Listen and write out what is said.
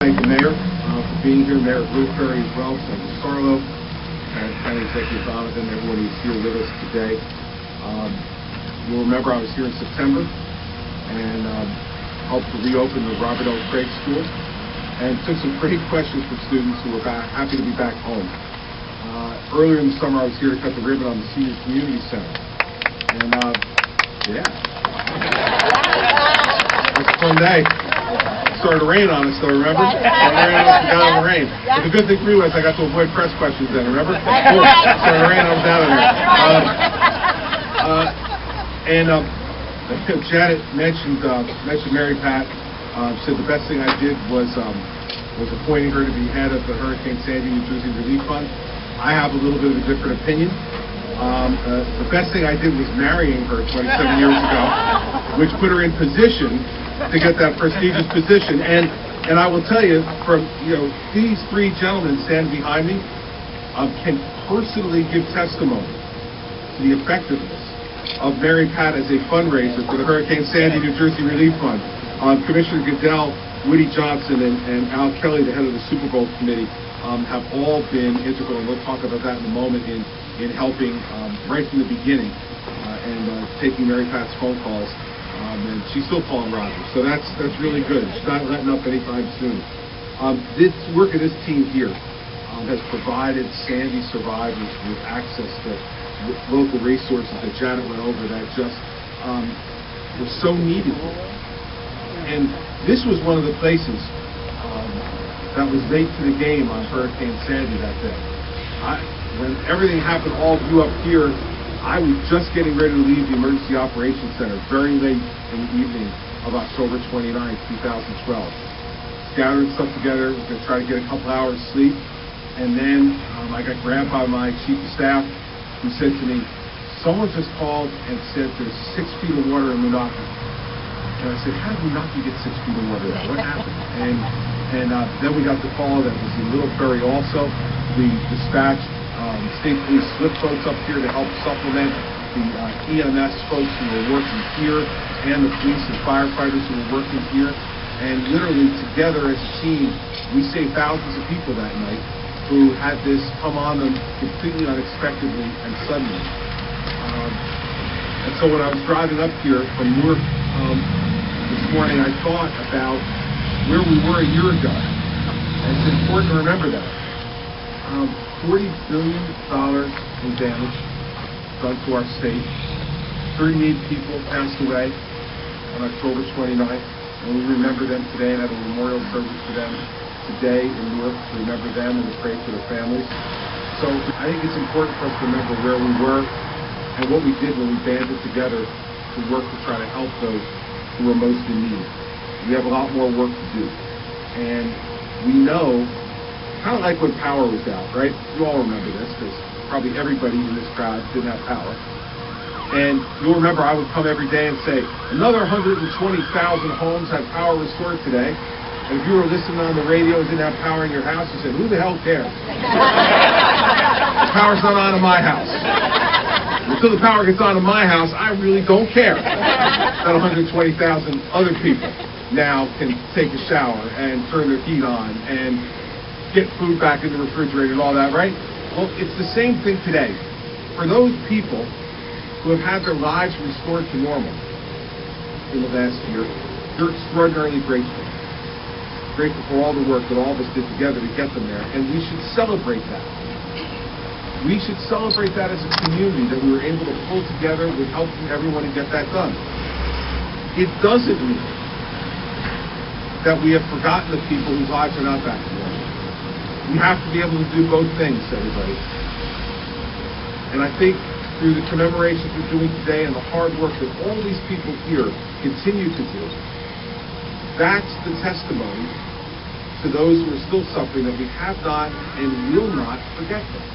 thank the mayor for being here, Mayor Blueberry as well, Senator Scarlo, and County Executive Donovan, everyone who's here with us today. You'll remember I was here in September and helped to reopen the Robert L. Craig School and took some great questions from students who were happy to be back home. Earlier in the summer, I was here to cut the ribbon on the Senior Community Center. And, yeah. It was a fun day. It started to rain on us, though, remember? It ran on us down in the rain. But the good thing for me was I got to avoid press questions then, remember? It started to rain on us down in there. Janet mentioned Mary Pat. Said the best thing I did was appointing her to be head of the Hurricane Sandy New Jersey Relief Fund. I have a little bit of a different opinion. The best thing I did was marrying her 27 years ago, which put her in position to get that prestigious position. And I will tell you, from these three gentlemen standing behind me, can personally give testimony to the effectiveness of Mary Pat as a fundraiser for the Hurricane Sandy New Jersey Relief Fund. Commissioner Goodell, Woody Johnson, and Al Kelly, the head of the Super Bowl committee, have all been integral, and we'll talk about that in a moment, in helping right from the beginning and taking Mary Pat's phone calls. And she's still calling Roger, so that's really good. She's not letting up anytime soon. This work of this team here has provided Sandy survivors with access to local resources that Janet went over that just were so needed. And this was one of the places that was late to the game on Hurricane Sandy that day. When everything happened all of you up here, I was just getting ready to leave the Emergency Operations Center very late in the evening of October 29, 2012. Gathered stuff together, was going to try to get a couple hours sleep, and then I got grabbed by my chief of staff, who said to me, "Someone just called and said there's 6 feet of water in Moonachie." And I said, "How did Moonachie get 6 feet of water there? What happened?" And then we got the call that it was in Little Ferry also. We dispatched state police slip boats up here to help supplement the EMS folks who were working here and the police and firefighters who were working here. And literally together as a team, we saved thousands of people that night who had this come on them completely unexpectedly and suddenly. And so when I was driving up here from Newark this morning, I thought about where we were a year ago. And it's important to remember that. $40 billion in damage done to our state. 38 people passed away on October 29th, and we remember them today and have a memorial service for them today in Newark to remember them and to pray for their families. So I think it's important for us to remember where we were and what we did when we banded together to work to try to help those who are most in need. We have a lot more work to do. And we know, kind of like when power was out, right? You all remember this, because probably everybody in this crowd didn't have power. And you'll remember I would come every day and say, another 120,000 homes had power restored today. And if you were listening on the radio and didn't have power in your house, you said, who the hell cares? The power's not on in my house. Until the power gets on in my house, I really don't care that 120,000 other people now can take a shower and turn their heat on and get food back in the refrigerator and all that, right? Well, it's the same thing today. For those people who have had their lives restored to normal in the last year, they're extraordinarily grateful. Grateful for all the work that all of us did together to get them there, and we should celebrate that. We should celebrate that as a community, that we were able to pull together with helping everyone to get that done. It doesn't mean that we have forgotten the people whose lives are not back to normal. We have to be able to do both things, everybody. And I think through the commemorations we're doing today and the hard work that all these people here continue to do, that's the testimony to those who are still suffering that we have not and will not forget them.